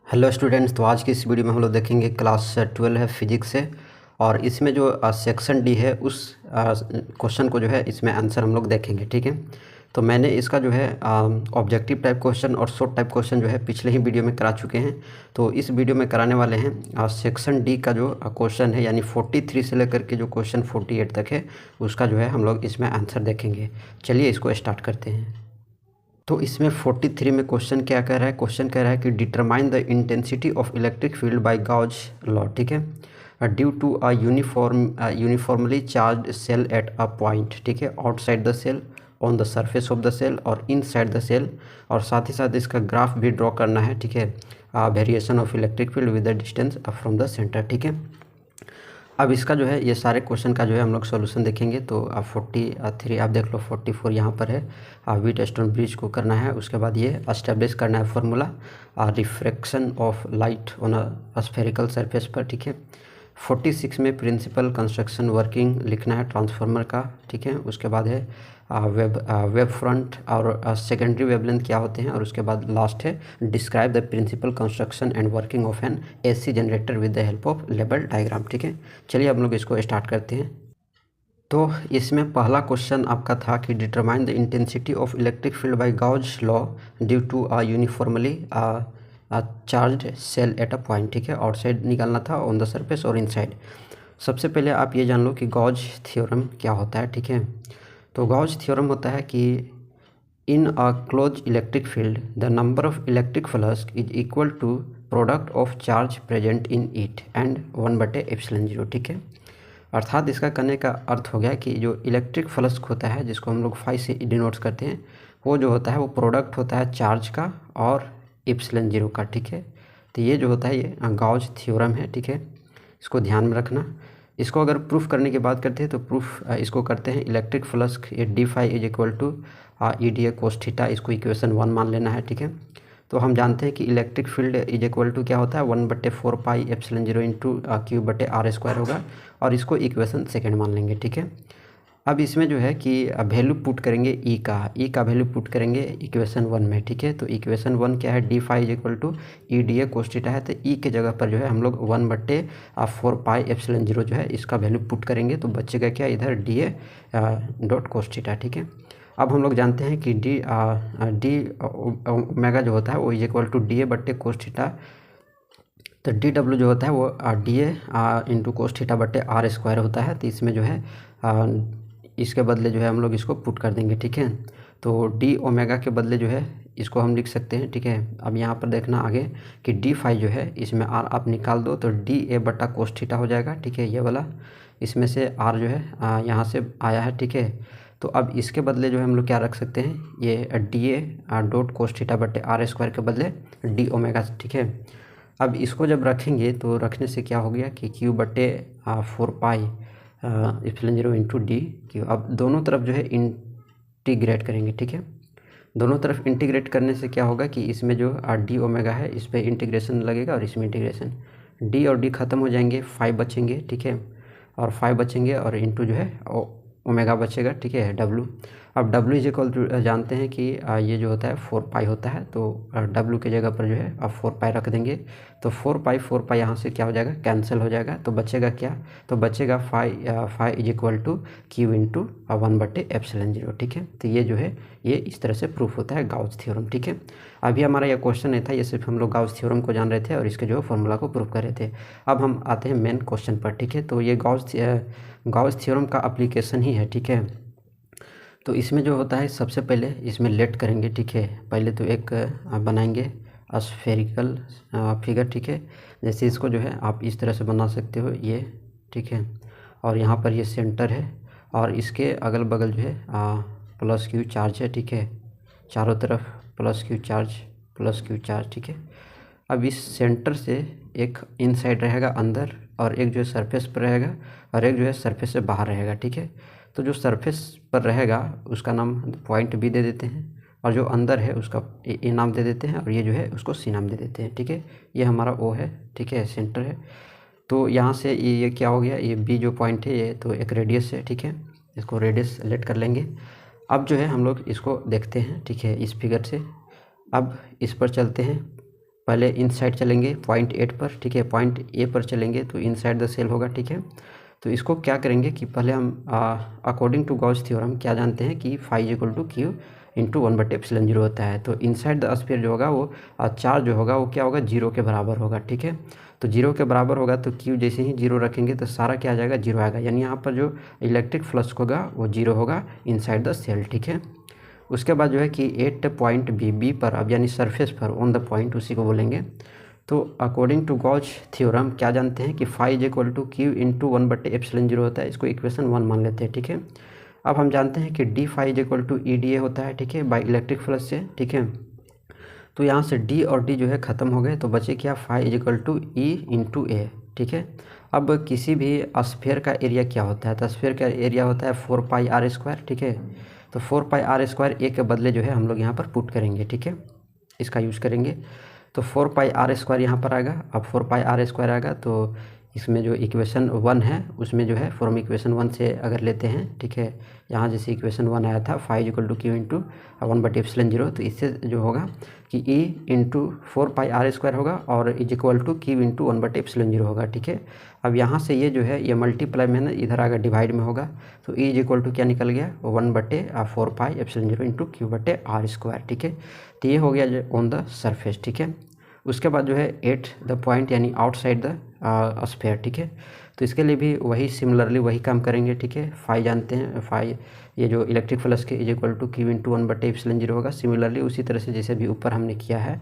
Hello students. तो आज की इस वीडियो में हम लोग देखेंगे क्लास 12 है फिजिक्स से। और इसमें जो सेक्शन डी है उस क्वेश्चन को जो है इसमें आंसर हम लोग देखेंगे। ठीक है। तो मैंने इसका जो है ऑब्जेक्टिव टाइप क्वेश्चन और शॉर्ट टाइप क्वेश्चन जो है पिछले ही वीडियो में करा चुके हैं। तो इस वीडियो में कराने वाले हैं सेक्शन डी का जो क्वेश्चन है, यानी 43 से लेकर के जो क्वेश्चन 48 तक है उसका जो है हम लोग इसमें आंसर देखेंगे। चलिए इसको स्टार्ट करते हैं। तो इसमें 43 में क्वेश्चन क्या कह रहा है? क्वेश्चन कह रहा है कि determine the intensity of electric field by Gauss law. ठीक है। Due to a uniformly charge shell at a point. ठीक है, outside the shell, on the surface of the shell और इनसाइड द सेल। और साथ ही साथ इसका ग्राफ भी ड्रॉ करना है। ठीक है, variation of electric field with the distance from the centre. ठीक है। अब इसका जो है ये सारे क्वेश्चन का जो है हम लोग सॉल्यूशन देखेंगे। तो 43 आप देख लो, 44 यहाँ पर है। व्हीटस्टोन ब्रिज को करना है, उसके बाद ये एस्टेब्लिश करना है formula refraction of light on a spherical surface पर। ठीक है। 46 में प्रिंसिपल कंस्ट्रक्शन वर्किंग लिखना है ट्रांसफार्मर का। ठीक है। उसके बाद है वेब फ्रंट और सेकेंडरी वेवलेंथ क्या होते हैं, और उसके बाद लास्ट है describe the principle construction and working of an AC generator with the help of level diagram. ठीक है। चलिए हम लोग इसको स्टार्ट करते हैं। तो इसमें पहला क्वेश्चन आपका था कि determine the intensity of electric field by Gauss law due to a uniformly charge shell at a point. ठीक है, आउटसाइड निकालना था, ऑन द सरफेस और इनसाइड। सबसे पहले आप ये जान लो कि गॉस थ्योरम क्या होता है। ठीक है। तो गॉस थ्योरम होता है कि in a close electric field the number of electric flux is equal to product of charge present in it and 1/ε0। ठीक है। अर्थात इसका कहने का अर्थ हो गया कि जो इलेक्ट्रिक फ्लक्स होता है, जिसको हम लोग फाई से डिनोट्स करते हैं, वो जो होता है वो प्रोडक्ट होता है चार्ज का और ε0 का। ठीक है। तो ये जो होता है ये गॉस थ्योरम है। ठीक है, इसको ध्यान में रखना। इसको अगर प्रूफ करने की बात करते हैं तो प्रूफ इसको करते हैं इलेक्ट्रिक फ्लक्स ये D phi is equal to E D A cos theta, इसको इक्वेशन 1 मान लेना है। ठीक है। तो हम जानते हैं कि electric field is equal to क्या होता है 1/4πε0 इंटू Q/r² होगा, और इसको इक्वेशन सेकेंड मान लेंगे। ठीक है। अब इसमें जो है कि वैल्यू पुट करेंगे ई का वैल्यू पुट करेंगे इक्वेशन 1 में। ठीक है। तो इक्वेशन 1 क्या है, D phi is equal to E D A cos theta है। तो ई के जगह पर जो है हम लोग 1/4πε0 जो है इसका वैल्यू पुट करेंगे, तो बचेगा क्या इधर D A dot cos theta. ठीक है। अब हम लोग जानते हैं कि डी ओमेगा जो होता है वो is equal to D A बट्टे कोस थीटा। तो डी डब्ल्यू जो होता है वो D A into cos theta बट्टे r² होता है। तो इसमें जो है इसके बदले जो है हम लोग इसको पुट कर देंगे। ठीक है। तो डी ओमेगा के बदले जो है इसको हम लिख सकते हैं। ठीक है। अब यहाँ पर देखना आगे कि डी फाई जो है इसमें आर आप निकाल दो तो डी ए बट्टा कोस थीटा हो जाएगा। ठीक है, ये वाला इसमें से आर जो है यहाँ से आया है। ठीक है। तो अब इसके बदले जो है हम लोग क्या रख सकते हैं, ये D A dot cos theta बट्टे r² के बदले डी ओमेगा। ठीक है। अब इसको जब रखेंगे तो रखने से क्या हो गया कि Q/4πε0 इंटू डी क्यू। अब दोनों तरफ जो है इंटीग्रेट करेंगे। ठीक है। दोनों तरफ इंटीग्रेट करने से क्या होगा कि इसमें जो डी ओमेगा है इस पर इंटीग्रेशन लगेगा और इसमें इंटीग्रेशन, डी और डी खत्म हो जाएंगे, 5 बचेंगे। ठीक है। और 5 बचेंगे और इंटू जो है ओमेगा बचेगा। ठीक है, डब्लू। अब डब्लू इज इक्वल टू जानते हैं कि ये जो होता है 4π होता है, तो डब्लू की जगह पर जो है अब 4π रख देंगे। तो 4π यहाँ से क्या हो जाएगा, कैंसिल हो जाएगा। तो बचेगा क्या, तो बचेगा phi is equal to Q into 1/ε0। ठीक है। तो ये जो है ये इस तरह से प्रूफ होता है गॉस थ्योरम। ठीक है। अभी हमारा यह क्वेश्चन नहीं था, ये सिर्फ हम लोग गॉस थ्योरम को जान रहे थे और इसके जो फॉर्मूला को प्रूफ कर रहे थे। अब हम आते हैं मेन क्वेश्चन पर। ठीक है। तो ये गॉस थ्योरम का एप्लीकेशन ही है। ठीक है। तो इसमें जो होता है सबसे पहले इसमें लेट करेंगे। ठीक है। पहले तो एक बनाएंगे स्फेरिकल फिगर। ठीक है। जैसे इसको जो है आप इस तरह से बना सकते हो ये। ठीक है। और यहाँ पर ये सेंटर है और इसके अगल बगल जो है +Q चार्ज है। ठीक है। चारों तरफ +Q चार्ज। ठीक है। अब इस सेंटर से एक इनसाइड रहेगा अंदर, और एक जो है सरफेस पर रहेगा, और एक जो है सरफेस से बाहर रहेगा। ठीक है। तो जो सरफेस पर रहेगा उसका नाम पॉइंट बी दे देते हैं, और जो अंदर है उसका ए नाम दे देते हैं, और ये जो है उसको सी नाम दे देते हैं। ठीक है। ये हमारा ओ है। ठीक है, सेंटर है। तो यहाँ से ये क्या हो गया, ये बी जो पॉइंट है ये तो एक रेडियस है। ठीक है। इसको रेडियस लेट कर लेंगे। अब जो है हम लोग इसको देखते हैं। ठीक है, इस फिगर से अब इस पर चलते हैं। पहले इनसाइड चलेंगे पॉइंट 8 पर, ठीक है, पॉइंट ए पर चलेंगे तो इनसाइड द सेल होगा, ठीक है। तो इसको क्या करेंगे कि पहले हम अकॉर्डिंग टू गॉस थ्योरम क्या जानते हैं कि phi equal to Q into 1/ε0 होता है। तो इनसाइड द स्फीयर जो होगा वो चार्ज जो होगा वो क्या होगा, 0 के बराबर होगा, ठीक है। तो 0 के बराबर होगा तो क्यू जैसे ही 0 रखेंगे तो सारा क्या आ जाएगा, 0 आएगा, यानी यहाँ पर जो इलेक्ट्रिक फ्लक्स होगा वो 0 होगा इनसाइड द सेल, ठीक है। उसके बाद जो है कि 8 पॉइंट बी पर, अब यानी सरफेस पर ऑन द पॉइंट, उसी को बोलेंगे। तो अकॉर्डिंग टू गॉस थ्योरम क्या जानते हैं कि phi is equal to Q into 1/ε0 होता है, इसको इक्वेशन 1 मान लेते हैं, ठीक है। अब हम जानते हैं कि D phi is equal to E D A होता है, ठीक है, बाई इलेक्ट्रिक फ्लक्स से, ठीक है। तो यहाँ से डी और डी जो है ख़त्म हो गए, तो बचे क्या, phi is equal to E into A, ठीक है। अब किसी भी स्फीयर का एरिया क्या होता है, तो स्फीयर का एरिया होता है 4πr², ठीक है। तो 4πr² ए के बदले जो है हम लोग यहाँ पर पुट करेंगे, ठीक है, इसका यूज़ करेंगे। तो 4πr² यहाँ पर आएगा। अब 4πr² आएगा तो इसमें जो इक्वेशन 1 है उसमें जो है फ्रॉम इक्वेशन 1 से अगर लेते हैं, ठीक है, यहाँ जैसे इक्वेशन 1 आया था phi equal to Q into 1/ε0, तो इससे जो होगा कि ई इंटू 4πr² होगा और is equal to Q into 1/ε0 होगा, ठीक है। अब यहाँ से ये जो है ये मल्टीप्लाई में ना इधर आगे डिवाइड में होगा, तो ई इज इक्वल टू क्या निकल गया, 1/4πε0 इंटू क्यू/r², ठीक है। तो ये हो गया ऑन द सरफेस, ठीक है। उसके बाद जो है एट द पॉइंट यानी आउटसाइड द स्फीयर, ठीक है। तो इसके लिए भी वही सिमिलरली वही काम करेंगे, ठीक है। फाई जानते हैं, फाई ये जो इलेक्ट्रिक फ्लक्स के is equal to Q into 1/ε0 होगा, सिमिलरली उसी तरह से जैसे भी ऊपर हमने किया है।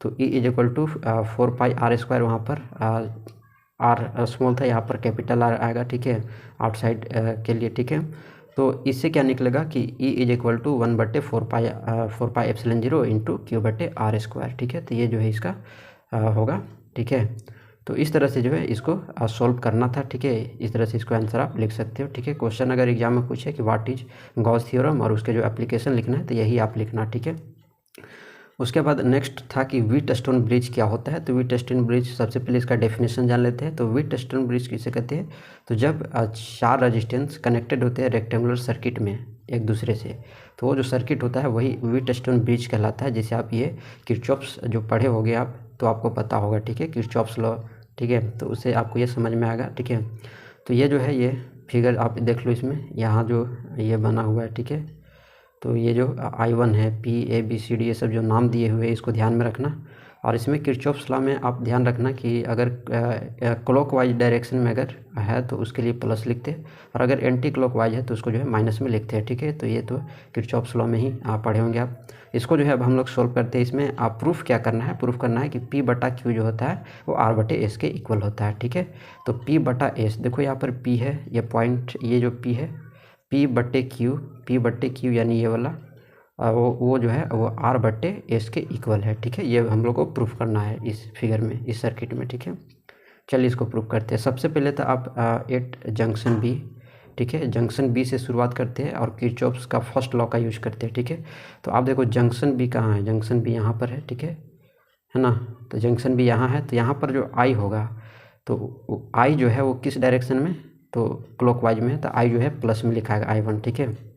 तो ई इज इक्वल टू 4πr², वहाँ पर आर स्मॉल था, यहाँ पर कैपिटल आर आएगा, ठीक है, आउटसाइड के लिए, ठीक है। तो इससे क्या निकलेगा कि E is equal to 1/4πε0 into क्यू/r², ठीक है। तो ये जो है इसका होगा, ठीक है। तो इस तरह से जो है इसको सॉल्व करना था, ठीक है। इस तरह से इसको आंसर आप लिख सकते हो, ठीक है। क्वेश्चन अगर एग्जाम में पूछे कि व्हाट इज गॉस थ्योरम और उसके जो एप्लीकेशन लिखना है तो यही आप लिखना, ठीक है। उसके बाद नेक्स्ट था कि व्हीटस्टोन ब्रिज क्या होता है। तो व्हीटस्टोन ब्रिज सबसे पहले इसका डेफिनेशन जान लेते हैं। तो व्हीटस्टोन ब्रिज किसे कहते हैं, तो जब 4 रेजिस्टेंस कनेक्टेड होते हैं रेक्टेंगुलर सर्किट में एक दूसरे से, तो वो जो सर्किट होता है वही व्हीटस्टोन ब्रिज कहलाता है। जैसे आप ये किरचॉफ्स जो पढ़े होंगे आप, तो आपको पता होगा, ठीक है, किरचॉफ्स लॉ, ठीक है। तो उससे आपको ये समझ में आएगा, ठीक है। तो ये जो है ये फिगर आप देख लो, इसमें यहाँ जो ये बना हुआ है, ठीक है। तो ये जो I1 है, PABCD ये सब जो नाम दिए हुए हैं इसको ध्यान में रखना। और इसमें किरचॉफ्स लॉ में आप ध्यान रखना कि अगर क्लॉकवाइज डायरेक्शन में अगर है तो उसके लिए प्लस लिखते हैं, और अगर एंटी क्लॉकवाइज है तो उसको जो है माइनस में लिखते हैं, ठीक है। तो ये तो किरचॉफ्स लॉ में ही आप पढ़े होंगे आप। इसको जो है अब हम लोग सोल्व करते हैं। इसमें आप प्रूफ क्या करना है, प्रूफ करना है कि P/Q जो होता है वो R/S के इक्वल होता है, ठीक है। तो P/S देखो यहाँ पर P है, ये पॉइंट, ये जो P है, P/Q यानी ये वाला वो जो है वो R/S के इक्वल है, ठीक है। ये हम लोग को प्रूफ करना है इस फिगर में, इस सर्किट में, ठीक है। चलिए इसको प्रूफ करते हैं। सबसे पहले तो आप एट जंक्शन बी, ठीक है, जंक्शन बी से शुरुआत करते हैं और किरचॉफ्स का फर्स्ट लॉ का यूज करते हैं, ठीक है। तो आप देखो जंक्शन बी कहाँ है, जंक्शन बी यहाँ पर है, ठीक है ना। तो जंक्शन बी यहाँ है, तो यहाँ पर जो आई होगा तो आई जो है वो किस डायरेक्शन में, तो क्लॉकवाइज में, तो आई जो है प्लस में लिखा है I1, ठीक है।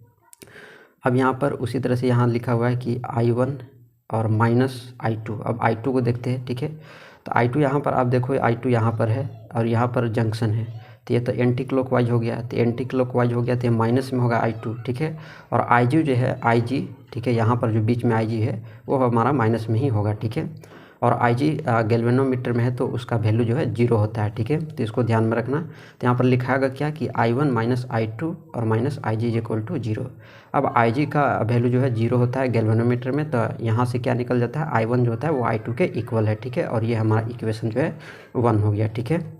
अब यहाँ पर उसी तरह से यहाँ लिखा हुआ है कि I1 और -I2। अब I2 को देखते हैं, ठीक है। तो I2 यहाँ पर आप देखो, I2 यहाँ पर है और यहाँ पर जंक्शन है, तो ये तो एंटी क्लॉकवाइज हो गया, तो एंटी क्लॉकवाइज हो गया तो ये माइनस में होगा I2, ठीक है। और IG जो है IG, ठीक है, यहाँ पर जो बीच में IG है वो हमारा माइनस में ही होगा, ठीक है। और IG गैल्वेनोमीटर में है तो उसका वैल्यू जो है 0 होता है, ठीक है। तो इसको ध्यान में रखना। तो यहाँ पर लिखा होगा क्या कि I1 -I2 और -IG = 0। अब IG का वैल्यू जो है 0 होता है गैल्वेनोमीटर में, तो यहाँ से क्या निकल जाता है, I1 जो होता है वो I2 के इक्वल है, ठीक है। और ये हमारा इक्वेशन जो है 1 हो गया, ठीक है।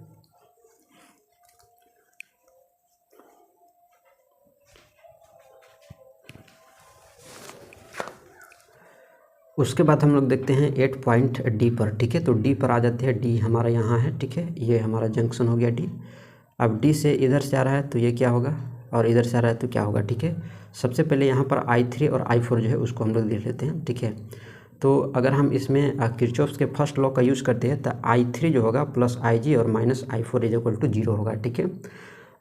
उसके बाद हम लोग देखते हैं 8 पॉइंट डी पर, ठीक है। तो डी पर आ जाते हैं, डी हमारा यहाँ है, ठीक है, ये हमारा जंक्शन हो गया डी। अब डी से इधर से आ रहा है तो ये क्या होगा, और इधर से आ रहा है तो क्या होगा, ठीक है। सबसे पहले यहाँ पर I3 और I4 जो है उसको हम लोग लिख लेते हैं, ठीक है। तो अगर हम इसमें किरचॉफ्स के फर्स्ट लॉ का यूज़ करते हैं तो I3 जो होगा प्लस IG और -I4 = 0 होगा, ठीक है।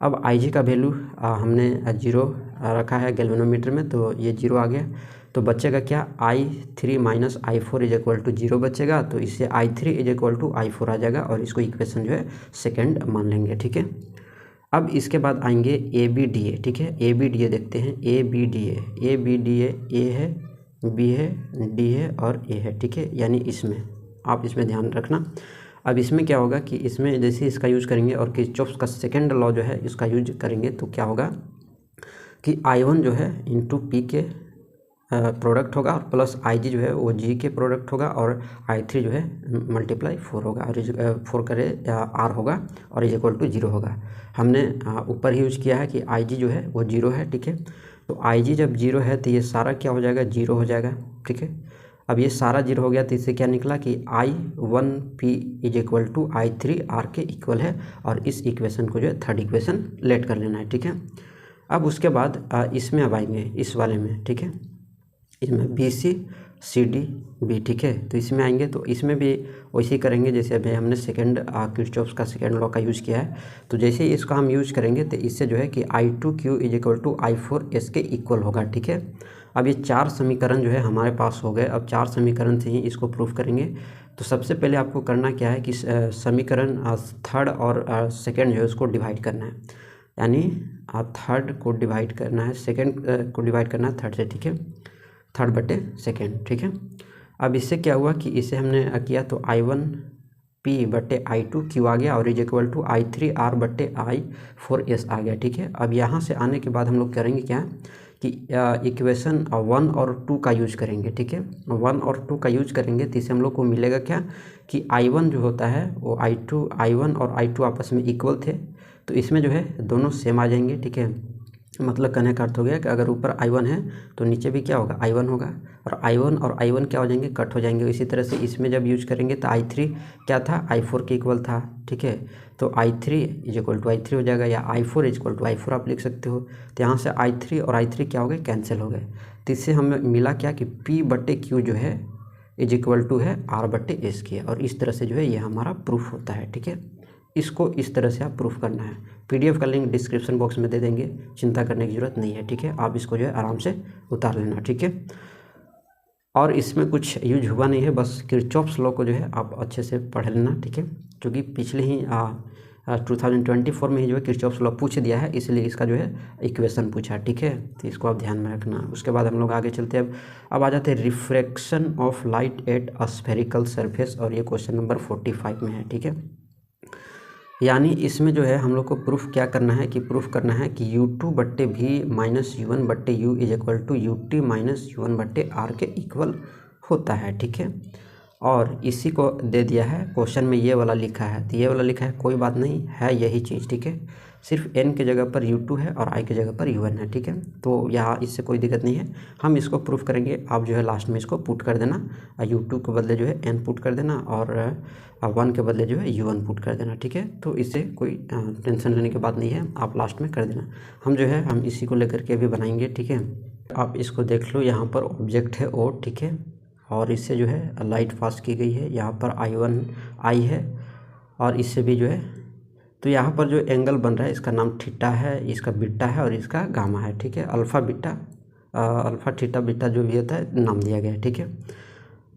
अब IG का वैल्यू हमने 0 रखा है गैल्वेनोमीटर में, तो ये 0 आ गया। तो बचेगा क्या, I3 minus I4 is equal to 0 बचेगा। तो इससे I3 is equal to I4 आ जाएगा और इसको इक्वेशन जो है सेकेंड मान लेंगे, ठीक है। अब इसके बाद आएंगे ABDA, ठीक है। ABDA देखते हैं, ABDA A है, B है, D है और A है, ठीक है। यानी इसमें आप इसमें ध्यान रखना। अब इसमें क्या होगा कि इसमें जैसे इसका यूज करेंगे और किरचॉफ का सेकेंड लॉ जो है इसका यूज करेंगे तो क्या होगा कि I1 जो है इंटू P के प्रोडक्ट होगा और प्लस IG जो है वो G के प्रोडक्ट होगा और I3 जो है मल्टीप्लाई 4 होगा और 4 करे R होगा और इज इक्वल टू 0 होगा। हमने ऊपर ही यूज किया है कि IG जो है वो 0 है, ठीक है। तो IG जब 0 है तो ये सारा क्या हो जाएगा, 0 हो जाएगा, ठीक है। अब ये सारा 0 हो गया तो इससे क्या निकला कि I1P is equal to I3R के इक्वल है और इस इक्वेशन को जो है थर्ड इक्वेशन लेट कर लेना है, ठीक है। अब उसके बाद इसमें अब आएंगे इस वाले में, ठीक है। इसमें BC CD B, ठीक है। तो इसमें आएंगे तो इसमें भी वैसे ही करेंगे जैसे अभी हमने सेकंड किरचॉफ का सेकंड लॉ का यूज़ किया है। तो जैसे ही इसका हम यूज करेंगे तो इससे जो है कि I2Q is equal to I4S के इक्वल होगा, ठीक है। अब ये 4 समीकरण जो है हमारे पास हो गए। अब 4 समीकरण से ही इसको प्रूफ करेंगे। तो सबसे पहले आपको करना क्या है कि समीकरण थर्ड और सेकेंड जो है उसको डिवाइड करना है, यानी थर्ड को डिवाइड करना है, सेकेंड को डिवाइड करना है थर्ड से, ठीक है। थर्ड बटे सेकेंड, ठीक है। अब इससे क्या हुआ कि इसे हमने किया तो I1P बटे I2Q आ गया और इज इक्वल टू I3R बटे I4S आ गया, ठीक है। अब यहाँ से आने के बाद हम लोग करेंगे क्या कि इक्वेशन 1 और 2 का यूज करेंगे, ठीक है। 1 और 2 का यूज करेंगे तो इससे हम लोग को मिलेगा क्या कि I1 जो होता है वो I1 और I2 आपस में इक्वल थे तो इसमें जो है दोनों सेम आ जाएंगे, ठीक है। मतलब कहने का अर्थ हो गया कि अगर ऊपर I1 है तो नीचे भी क्या होगा, I1 होगा और I1 क्या हो जाएंगे, कट हो जाएंगे। इसी तरह से इसमें जब यूज करेंगे तो I3 क्या था, I4 के इक्वल था, ठीक है। तो I3 is equal to I3 हो जाएगा या I4 is equal to I4 आप लिख सकते हो। तो यहाँ से I3 और I3 क्या हो गए, कैंसिल हो गए। तो इससे हमें मिला क्या कि P बटे Q जो है इज इक्वल टू है R बटे S की, और इस तरह से जो है ये हमारा प्रूफ होता है, ठीक है। इसको इस तरह से आप प्रूफ करना है। PDF का लिंक डिस्क्रिप्शन बॉक्स में दे देंगे, चिंता करने की ज़रूरत नहीं है, ठीक है। आप इसको जो है आराम से उतार लेना, ठीक है। और इसमें कुछ यूज हुआ नहीं है, बस किरचॉफ्स लॉ को जो है आप अच्छे से पढ़ लेना, ठीक है। क्योंकि पिछले ही 2024 में ही जो है किरचॉफ्स लॉ पूछ दिया है, इसलिए इसका जो है इक्वेशन पूछा, ठीक है। तो इसको आप ध्यान में रखना। उसके बाद हम लोग आगे चलते हैं। अब आ जाते हैं refraction of light at a spherical surface, और ये क्वेश्चन नंबर 45 में है, ठीक है। यानी इसमें जो है हम लोग को प्रूफ क्या करना है कि प्रूफ करना है कि U2 बट्टे V माइनस U1 बट्टे U is equal to UT minus U1 बट्टे R के इक्वल होता है, ठीक है। और इसी को दे दिया है क्वेश्चन में, ये वाला लिखा है तो ये वाला लिखा है, कोई बात नहीं है यही चीज़, ठीक है। सिर्फ n के जगह पर U2 है और I के जगह पर U1 है, ठीक है। तो यहाँ इससे कोई दिक्कत नहीं है, हम इसको प्रूफ करेंगे। आप जो है लास्ट में इसको पुट कर देना, U2 के बदले जो है n पुट कर देना और 1 के बदले जो है U1 पुट कर देना, ठीक है। तो इससे कोई टेंशन लेने की बात नहीं है, आप लास्ट में कर देना। हम जो है हम इसी को लेकर के अभी बनाएंगे, ठीक है। आप इसको देख लो, यहाँ पर ऑब्जेक्ट है O, ठीक है। और इससे जो है लाइट पास की गई है, यहाँ पर I है और इससे भी जो है, तो यहाँ पर जो एंगल बन रहा है इसका नाम थीटा है, इसका बीटा है और इसका गामा है, ठीक है। Alpha beta alpha theta beta जो भी होता है नाम दिया गया है, ठीक है।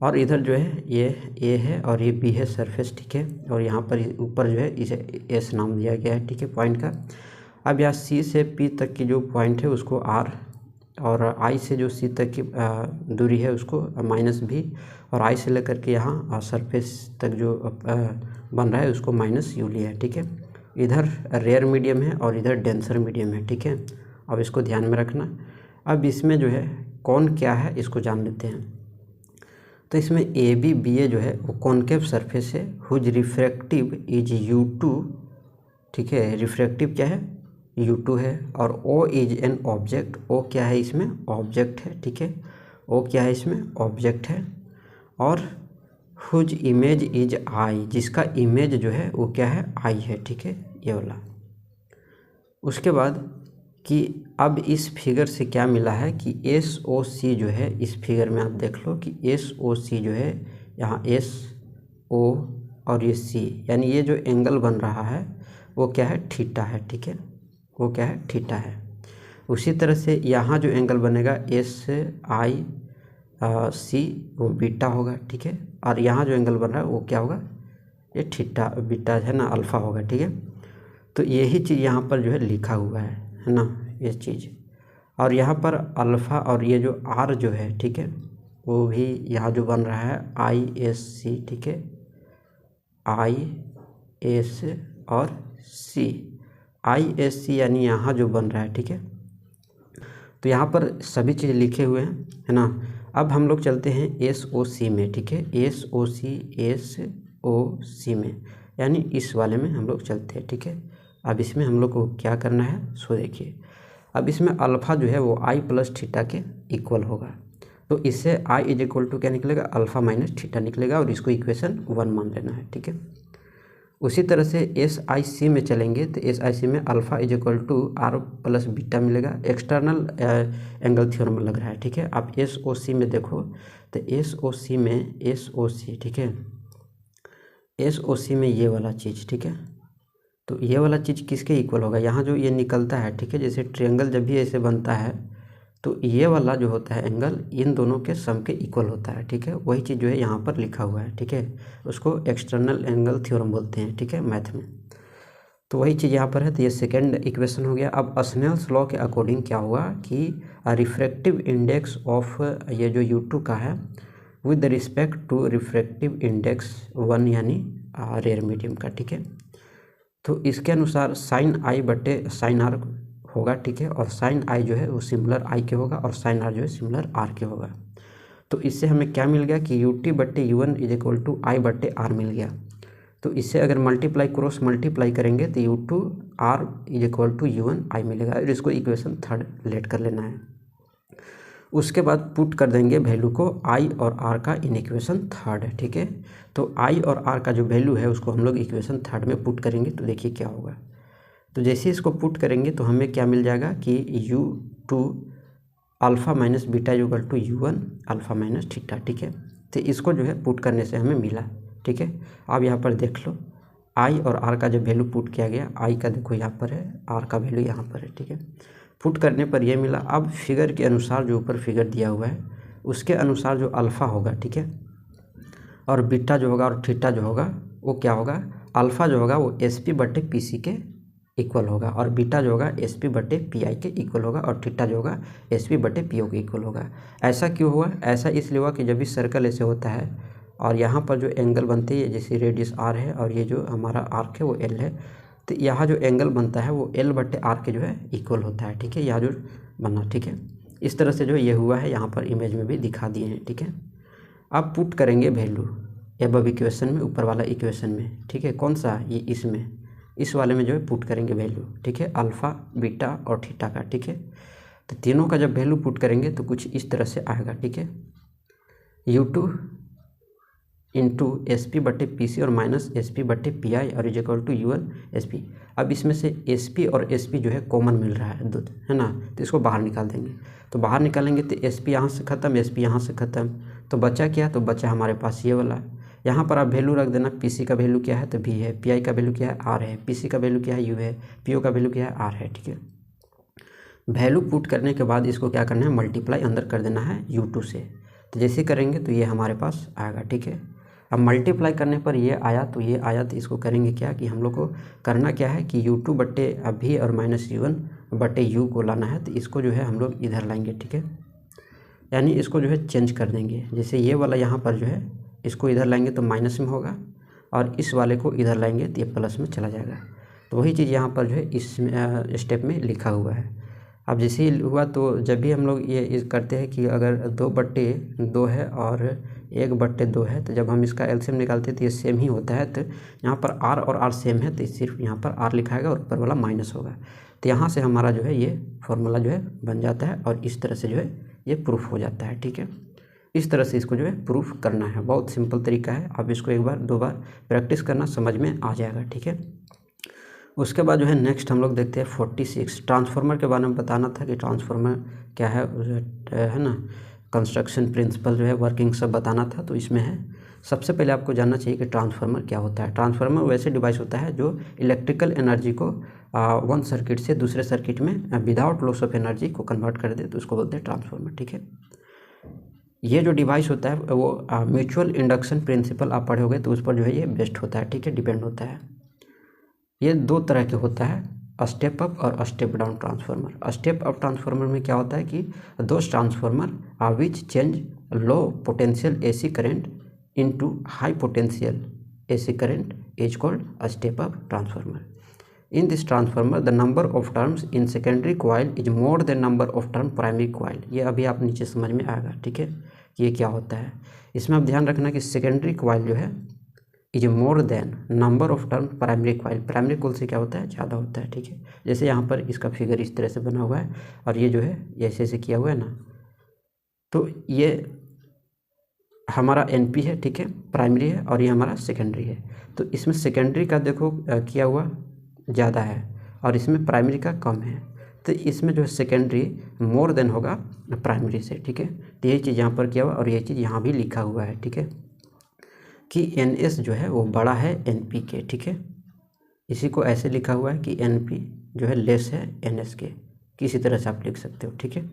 और इधर जो है ये A है और ये B है सरफेस, ठीक है। और यहाँ पर ऊपर जो है इसे S नाम दिया गया है, ठीक है, पॉइंट का। अब यहाँ C से P तक की जो पॉइंट है उसको R, और I से जो C तक की दूरी है उसको माइनस V, और I से लेकर के यहाँ सरफेस तक जो बन रहा है उसको माइनस U लिया है, ठीक है। इधर रेयर मीडियम है और इधर डेंसर मीडियम है, ठीक है। अब इसको ध्यान में रखना। अब इसमें जो है कौन क्या है इसको जान लेते हैं। तो इसमें ABBA जो है वो कॉनकेव सरफेस है, हुज रिफ्रैक्टिव इज U2, ठीक है। रिफ्रैक्टिव क्या है, U2 है। और O is an object, O क्या है इसमें, ऑब्जेक्ट है, ठीक है। O क्या है इसमें, ऑब्जेक्ट है। और हुज इमेज इज I, जिसका इमेज जो है वो क्या है, I है, ठीक है, ये वाला। उसके बाद कि अब इस फिगर से क्या मिला है कि SOC जो है, इस फिगर में आप देख लो कि SOC जो है यहाँ SO और ये C, यानी ये जो एंगल बन रहा है वो क्या है, थीटा है, ठीक है, वो क्या है, थीटा है। उसी तरह से यहाँ जो एंगल बनेगा SI सी वो बीटा होगा, ठीक है। और यहाँ जो एंगल बन रहा है वो क्या होगा, ये थीटा बीटा है ना, अल्फ़ा होगा, ठीक है। तो यही चीज़ यहाँ पर जो है लिखा हुआ है ना, ये चीज़। और यहाँ पर अल्फ़ा और ये जो आर जो है, ठीक है, वो भी यहाँ जो बन रहा है आई एस सी, ठीक है, आई एस और सी, आई एस सी यानी यहाँ जो बन रहा है, ठीक है। तो यहाँ पर सभी चीज़ लिखे हुए हैं, है ना। अब हम लोग चलते हैं एस ओ सी में, ठीक है, एस ओ सी में, यानी इस वाले में हम लोग चलते हैं, ठीक है। अब इसमें हम लोग को क्या करना है, सो देखिए, अब इसमें अल्फ़ा जो है वो आई प्लस थीटा के इक्वल होगा। तो इससे आई इज इक्वल टू क्या निकलेगा, अल्फ़ा माइनस थीटा निकलेगा, और इसको इक्वेशन 1 मान लेना है, ठीक है। उसी तरह से एस आई सी में चलेंगे तो एस आई सी में alpha is equal to R plus beta मिलेगा। एक्सटर्नल एंगल थ्योरम लग रहा है, ठीक है। आप एस ओ सी में देखो तो एस ओ सी में, एस ओ सी, ठीक है, एस ओ सी में ये वाला चीज़, ठीक है। तो ये वाला चीज़ किसके इक्वल होगा, यहाँ जो ये निकलता है, ठीक है, जैसे ट्रायंगल जब भी ऐसे बनता है तो ये वाला जो होता है एंगल इन दोनों के सम के इक्वल होता है, ठीक है। वही चीज़ जो है यहाँ पर लिखा हुआ है, ठीक है, उसको एक्सटर्नल एंगल थ्योरम बोलते हैं, ठीक है, मैथ में। तो वही चीज़ यहाँ पर है। तो ये सेकेंड इक्वेशन हो गया। अब स्नेल्स लॉ के अकॉर्डिंग क्या हुआ कि रिफ्रैक्टिव इंडेक्स ऑफ ये जो U2 का है with respect to refractive index 1 यानी रेयर मीडियम का, ठीक है। तो इसके अनुसार साइन आई बटे साइन आर होगा, ठीक है, और साइन आई जो है वो सिमिलर आई के होगा और साइन आर जो है सिमिलर आर के होगा। तो इससे हमें क्या मिल गया कि U2 बटे U1 इज इक्वल टू आई बटे आर मिल गया। तो इससे अगर मल्टीप्लाई क्रॉस मल्टीप्लाई करेंगे तो U2 R is equal to U1 I मिलेगा, और इसको इक्वेशन 3 लेट कर लेना है। उसके बाद पुट कर देंगे वैल्यू को आई और आर का इन इक्वेशन 3, ठीक है। तो आई और आर का जो वैल्यू है उसको हम लोग इक्वेशन 3 में पुट करेंगे, तो देखिए क्या होगा। तो जैसे इसको पुट करेंगे तो हमें क्या मिल जाएगा कि U2 alpha minus beta equal to U1 alpha minus theta, ठीक है। तो इसको जो है पुट करने से हमें मिला, ठीक है। अब यहाँ पर देख लो आई और आर का जब वैल्यू पुट किया गया, आई का देखो यहाँ पर है, आर का वैल्यू यहाँ पर है, ठीक है। पुट करने पर यह मिला। अब फिगर के अनुसार जो ऊपर फिगर दिया हुआ है उसके अनुसार जो अल्फ़ा होगा, ठीक है, और बीटा जो होगा और थीटा जो होगा वो क्या होगा, अल्फ़ा जो होगा वो एस पी बटे पी सी के इक्वल होगा, और बीटा जो होगा एस पी बटे पी आई के इक्वल होगा, और थीटा जो होगा एस पी बटे पी ओ के इक्वल होगा। ऐसा क्यों हुआ, ऐसा इसलिए हुआ कि जब भी सर्कल ऐसे होता है और यहाँ पर जो एंगल बनती है, जैसे रेडियस आर है और ये जो हमारा आर्क है वो एल है, तो यहाँ जो एंगल बनता है वो एल बटे आर के जो है इक्वल होता है, ठीक है, यहाँ जो बना, ठीक है। इस तरह से जो ये हुआ है, यहाँ पर इमेज में भी दिखा दिए हैं, ठीक है। अब पुट करेंगे वैल्यू एबव इक्वेशन में, ऊपर वाला इक्वेशन में, ठीक है, कौन सा, ये इसमें, इस वाले में जो है पुट करेंगे वैल्यू, ठीक है, अल्फ़ा बीटा और थीटा का, ठीक है। तो तीनों का जब वैल्यू पुट करेंगे तो कुछ इस तरह से आएगा, ठीक है, U2 इंटू एस पी बटे पी सी और माइनस एस पी बटे पी आई और is equal to U1 S P. अब इसमें से एस पी और एस पी जो है कॉमन मिल रहा है, है ना, तो इसको बाहर निकाल देंगे। तो बाहर निकालेंगे तो एस पी यहाँ से ख़त्म, एस पी यहाँ से ख़त्म, तो बचा क्या, तो बचा हमारे पास ये वाला। यहाँ पर आप वैल्यू रख देना, पी सी का वैल्यू क्या है तो V है, पी आई का वैल्यू क्या है आर है, पी सी का वैल्यू क्या है U है, पी ओ का वैल्यू क्या है आर है, ठीक है। वैल्यू पुट करने के बाद इसको क्या करना है, मल्टीप्लाई अंदर कर देना है U2 से। तो जैसे करेंगे तो ये हमारे पास आएगा, ठीक है। अब मल्टीप्लाई करने पर ये आया तो ये आया, तो इसको करेंगे क्या कि हम लोग को करना क्या है कि U2 बट्टे V और माइनस U1 बट्टे U को लाना है। तो इसको जो है हम लोग इधर लाएंगे, ठीक है, यानी इसको जो है चेंज कर देंगे। जैसे ये वाला यहाँ पर जो है इसको इधर लाएंगे तो माइनस में होगा, और इस वाले को इधर लाएंगे तो ये प्लस में चला जाएगा। तो वही चीज़ यहाँ पर जो है इस स्टेप में लिखा हुआ है। अब जैसे ही हुआ तो जब भी हम लोग ये करते हैं कि अगर 2/2 है और 1/2 है, तो जब हम इसका एलसीएम निकालते हैं तो ये सेम ही होता है। तो यहाँ पर आर और आर सेम है तो सिर्फ यहाँ पर आर लिखा है और ऊपर वाला माइनस होगा। तो यहाँ से हमारा जो है ये फॉर्मूला जो है बन जाता है, और इस तरह से जो है ये प्रूफ हो जाता है, ठीक है। इस तरह से इसको जो है प्रूफ करना है, बहुत सिंपल तरीका है। आप इसको एक बार 2 बार प्रैक्टिस करना, समझ में आ जाएगा, ठीक है। उसके बाद जो है नेक्स्ट हम लोग देखते हैं 46। ट्रांसफार्मर के बारे में बताना था कि ट्रांसफार्मर क्या है ना, कंस्ट्रक्शन प्रिंसिपल जो है, वर्किंग सब बताना था। तो इसमें है, सबसे पहले आपको जानना चाहिए कि ट्रांसफार्मर क्या होता है। ट्रांसफार्मर वैसे डिवाइस होता है जो इलेक्ट्रिकल एनर्जी को वन सर्किट से दूसरे सर्किट में विदाउट लॉस ऑफ एनर्जी को कन्वर्ट कर दे, तो उसको बोलते हैं ट्रांसफार्मर, ठीक है। ये जो डिवाइस होता है वो म्यूचुअल इंडक्शन प्रिंसिपल आप पढ़े होगे तो उस पर जो है ये बेस्ड होता है, ठीक है, डिपेंड होता है। ये दो तरह के होता है, स्टेप अप और step down transformer. Step up transformer में क्या होता है कि those transformer which change low potential AC current into high potential AC current is called step up transformer. In this transformer, the number of turns in secondary coil is more than number of turn primary coil। ये अभी आप नीचे समझ में आएगा, ठीक है, कि ये क्या होता है। इसमें आप ध्यान रखना कि सेकेंडरी कॉइल जो है is more than number of turn primary coil. Primary coil से क्या होता है, ज़्यादा होता है, ठीक है। जैसे यहाँ पर इसका फिगर इस तरह से बना हुआ है और ये जो है ऐसे ऐसे किया हुआ है ना, तो ये हमारा एनपी है, ठीक है, प्राइमरी है, और ये हमारा सेकेंडरी है। तो इसमें सेकेंडरी का देखो किया हुआ ज़्यादा है और इसमें प्राइमरी का कम है, तो इसमें जो है सेकेंडरी मोर देन होगा प्राइमरी से, ठीक है। तो यही चीज़ यहाँ पर किया हुआ और ये चीज़ यहाँ भी लिखा हुआ है, ठीक है, कि एनएस जो है वो बड़ा है एनपी के, ठीक है। इसी को ऐसे लिखा हुआ है कि एनपी जो है लेस है एनएस के, किसी तरह से आप लिख सकते हो, ठीक है।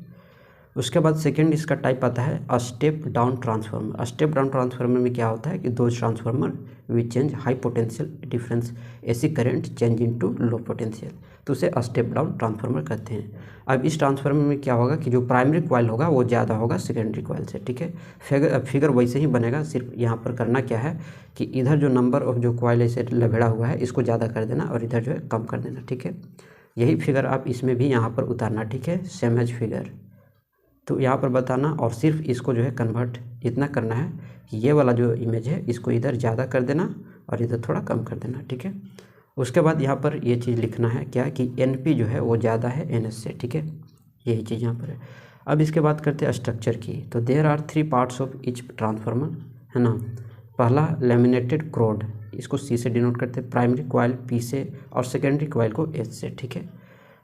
उसके बाद सेकंड इसका टाइप आता है step down transformer. Step down transformer में क्या होता है कि दो transformer which change high potential difference AC current change into low potential, तो उसे स्टेप डाउन ट्रांसफार्मर कहते हैं। अब इस ट्रांसफार्मर में क्या होगा कि जो प्राइमरी कॉइल होगा वो ज़्यादा होगा सेकेंडरी कॉइल से, ठीक है। फिगर वैसे ही बनेगा, सिर्फ यहाँ पर करना क्या है कि इधर जो नंबर ऑफ जो कॉइल ऐसे लभेड़ा हुआ है इसको ज़्यादा कर देना और इधर जो है कम कर देना, ठीक है। यही फिगर आप इसमें भी यहाँ पर उतारना, ठीक है, सेम एज फिगर। तो यहाँ पर बताना और सिर्फ इसको जो है कन्वर्ट इतना करना है कि ये वाला जो इमेज है इसको इधर ज़्यादा कर देना और इधर थोड़ा कम कर देना, ठीक है। उसके बाद यहाँ पर ये चीज़ लिखना है क्या कि एनपी जो है वो ज़्यादा है एनएस से, ठीक है, यही चीज़ यहाँ पर है। अब इसके बाद करते हैं स्ट्रक्चर की। तो there are 3 parts of each transformer, है ना। पहला लेमिनेटेड क्रोड, इसको सी से डिनोट करते हैं, प्राइमरी कॉइल पी से और सेकेंडरी कॉइल को एच से, ठीक है।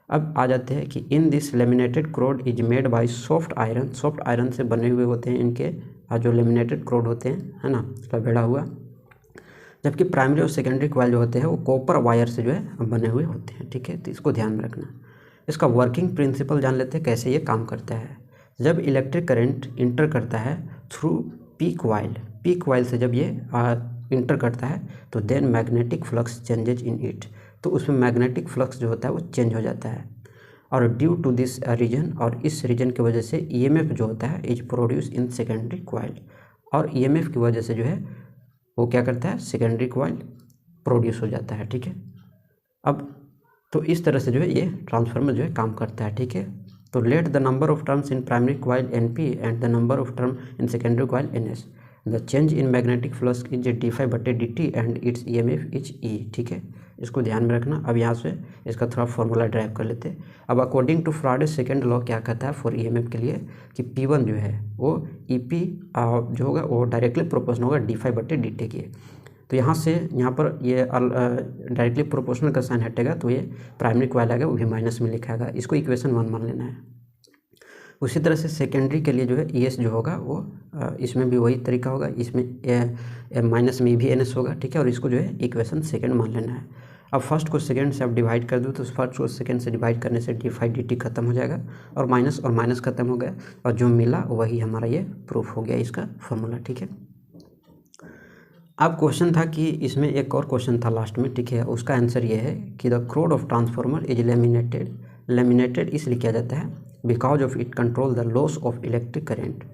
अब आ जाते हैं कि in this laminated core is made by soft iron. Soft iron से बने हुए होते हैं इनके जो लेमिनेटेड क्रोड होते हैं, है ना, लपेड़ा हुआ। जबकि प्राइमरी और सेकेंडरी कॉइल जो होते हैं वो कॉपर वायर से जो है बने हुए होते हैं, ठीक है। तो इसको ध्यान में रखना। इसका वर्किंग प्रिंसिपल जान लेते हैं कैसे ये काम करता है। जब इलेक्ट्रिक करंट इंटर करता है थ्रू पी कॉइल से जब ये इंटर करता है तो then magnetic flux changes in it, तो उसमें मैग्नेटिक फ्लक्स जो होता है वो चेंज हो जाता है। और ड्यू टू दिस रीजन, और इस रीजन की वजह से ईएमएफ जो होता है is produce in secondary coil, और ईएमएफ की वजह से जो है वो क्या करता है, सेकेंडरी कॉइल प्रोड्यूस हो जाता है, ठीक है। अब तो इस तरह से जो है ये ट्रांसफार्मर जो है काम करता है, ठीक है। तो let the number of turns in primary coil NP and the number of turn in secondary coil NS, the change in magnetic flux is d∅/dt and its EMF is E, ठीक है। इसको ध्यान में रखना। अब यहाँ से इसका थोड़ा फॉर्मूला ड्राइव कर लेते हैं। अब according to Faraday second law क्या कहता है फॉर ईएमएफ के लिए कि P1 जो है वो EP जो होगा वो डायरेक्टली प्रोपोर्शनल होगा d∅/dt के। तो यहाँ से यहाँ पर ये डायरेक्टली प्रोपोर्शनल का साइन हटेगा तो ये प्राइमरी कॉइल आएगा, वो भी माइनस में लिखा आएगा। इसको इक्वेशन 1 मान लेना है। उसी तरह से सेकेंडरी के लिए जो है ES जो होगा वो इसमें भी वही तरीका होगा, इसमें माइनस में भी NS होगा, ठीक है। और इसको जो है इक्वेशन सेकंड मान लेना है। अब फर्स्ट को सेकंड से आप डिवाइड कर दो तो फर्स्ट को सेकंड से डिवाइड करने से d∅dt खत्म हो जाएगा और माइनस खत्म हो गया और जो मिला वही हमारा ये प्रूफ हो गया इसका फॉर्मूला, ठीक है। अब क्वेश्चन था कि इसमें एक और क्वेश्चन था लास्ट में, ठीक है। उसका आंसर ये है कि the core of transformer is laminated इसलिए किया जाता है because of it control the loss of electric current.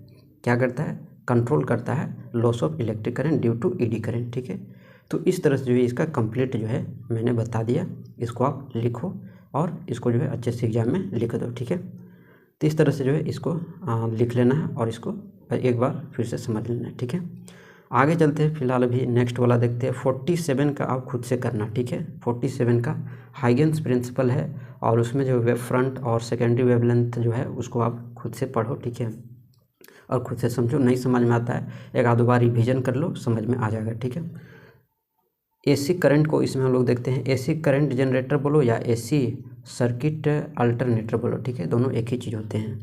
क्या करता है, कंट्रोल करता है loss of electric current due to eddy current, ठीक है। तो इस तरह से जो है इसका कंप्लीट जो है मैंने बता दिया, इसको आप लिखो और इसको जो है अच्छे से एग्जाम में लिख दो, ठीक है। तो इस तरह से जो है इसको लिख लेना है और इसको एक बार फिर से समझ लेना है, ठीक है। आगे चलते हैं, फिलहाल अभी नेक्स्ट वाला देखते हैं। 47 का आप खुद से करना, ठीक है। 47 का हाइगेंस प्रिंसिपल है और उसमें जो वेव फ्रंट और सेकेंडरी वेवलेंथ जो है उसको आप खुद से पढ़ो, ठीक है, और खुद से समझो। नहीं समझ में आता है एक आध बार रिविजन कर लो, समझ में आ जाएगा, ठीक है। एसी करंट को इसमें हम लोग देखते हैं, एसी करंट जनरेटर बोलो या एसी सर्किट अल्टरनेटर बोलो, ठीक है, दोनों एक ही चीज़ होते हैं।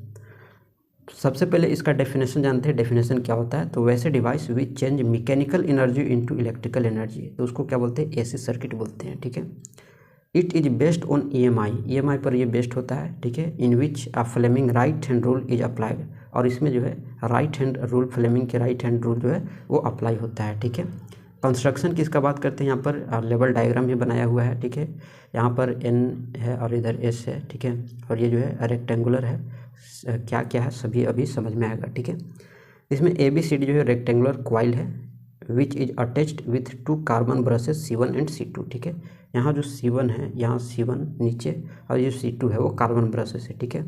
सबसे पहले इसका डेफिनेशन जानते हैं, डेफिनेशन क्या होता है। तो वैसे device which change mechanical energy into electrical energy, तो उसको क्या बोलते हैं, एसी सर्किट बोलते हैं, ठीक है। It is based on EMI पर ये बेस्ड होता है, ठीक है। In which a Fleming right hand rule is applied, और इसमें जो है राइट हैंड रूल, फ्लेमिंग के राइट हैंड रूल जो है वो अप्लाई होता है, ठीक है। कंस्ट्रक्शन की इसका बात करते हैं, यहाँ पर लेवल डायग्राम भी बनाया हुआ है, ठीक है। यहाँ पर एन है और इधर एस है, ठीक है। और ये जो है रेक्टेंगुलर है, क्या क्या है सभी अभी समझ में आएगा, ठीक है। इसमें ABCD जो है रेक्टेंगुलर क्वाइल है which is attached with 2 carbon brushes C1 and C2, ठीक है। यहाँ जो C1 है, यहाँ C1 नीचे और ये C2 है वो कार्बन ब्रशेस है, ठीक है।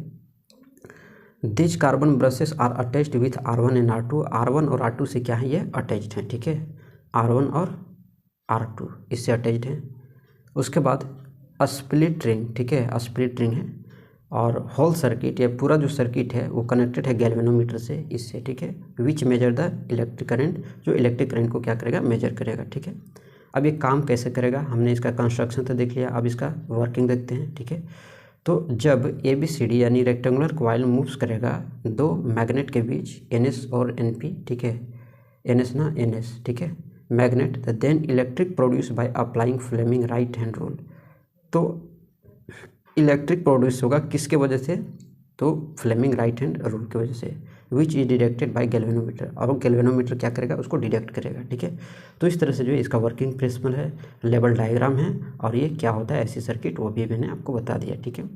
These carbon brushes are attached with R1 and R2। R1 और R2 से क्या है, ये अटैच्ड हैं, ठीक है। R1 और R2 इससे अटैच्ड हैं। उसके बाद स्प्लिट रिंग, ठीक है, स्प्लिट रिंग है और होल सर्किट, ये पूरा जो सर्किट है वो कनेक्टेड है गैल्वेनोमीटर से, इससे, ठीक है। विच मेजर द इलेक्ट्रिक करंट, जो इलेक्ट्रिक करंट को क्या करेगा, मेजर करेगा, ठीक है। अब ये काम कैसे करेगा, हमने इसका कंस्ट्रक्शन तो देख लिया, अब इसका वर्किंग देखते हैं, ठीक है। तो जब ABCD यानी रेक्टेंगुलर क्वाइल मूव्स करेगा दो मैग्नेट के बीच NS और NP, ठीक है, NS ना NS, ठीक है, magnet, then electric produce by applying Fleming right hand rule. तो इलेक्ट्रिक प्रोड्यूस होगा किसके वजह से, तो फ्लेमिंग राइट हैंड रूल की वजह से, which is detected by galvanometer, और गैल्वेनोमीटर क्या करेगा, उसको डिटेक्ट करेगा, ठीक है। तो इस तरह से जो है इसका वर्किंग प्रिंसिपल है, लेवल डायग्राम है, और ये क्या होता है ऐसी सर्किट, वो भी मैंने आपको बता दिया, ठीक है।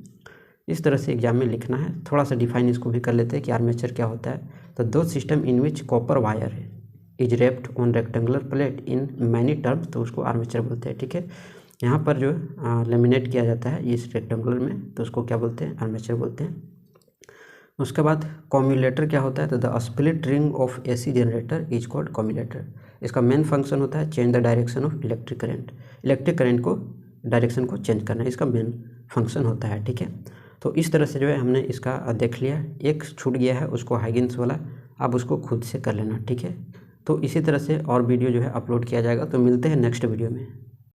इस तरह से एग्जाम में लिखना है। थोड़ा सा डिफाइन इसको भी कर लेते हैं कि आर्मेचर क्या होता है। तो दो system in which copper wire है is wrapped on rectangular plate in many terms, तो उसको आर्मेचर बोलते हैं, ठीक है। यहाँ पर जो लेमिनेट किया जाता है इस रेक्टेंगुलर में, तो उसको क्या बोलते हैं, आर्मेचर बोलते हैं। उसके बाद कॉम्यूलेटर क्या होता है, तो the split ring of AC generator is called commutator. इसका मेन फंक्शन होता है change the direction of electric current, electric current को डायरेक्शन को चेंज करना, इसका मेन फंक्शन होता है, ठीक है। तो इस तरह से जो है हमने इसका देख लिया। एक छूट गया है उसको हाइगेंस वाला, आप उसको खुद से कर लेना, ठीक है। तो इसी तरह से और वीडियो जो है अपलोड किया जाएगा। तो मिलते हैं नेक्स्ट वीडियो में।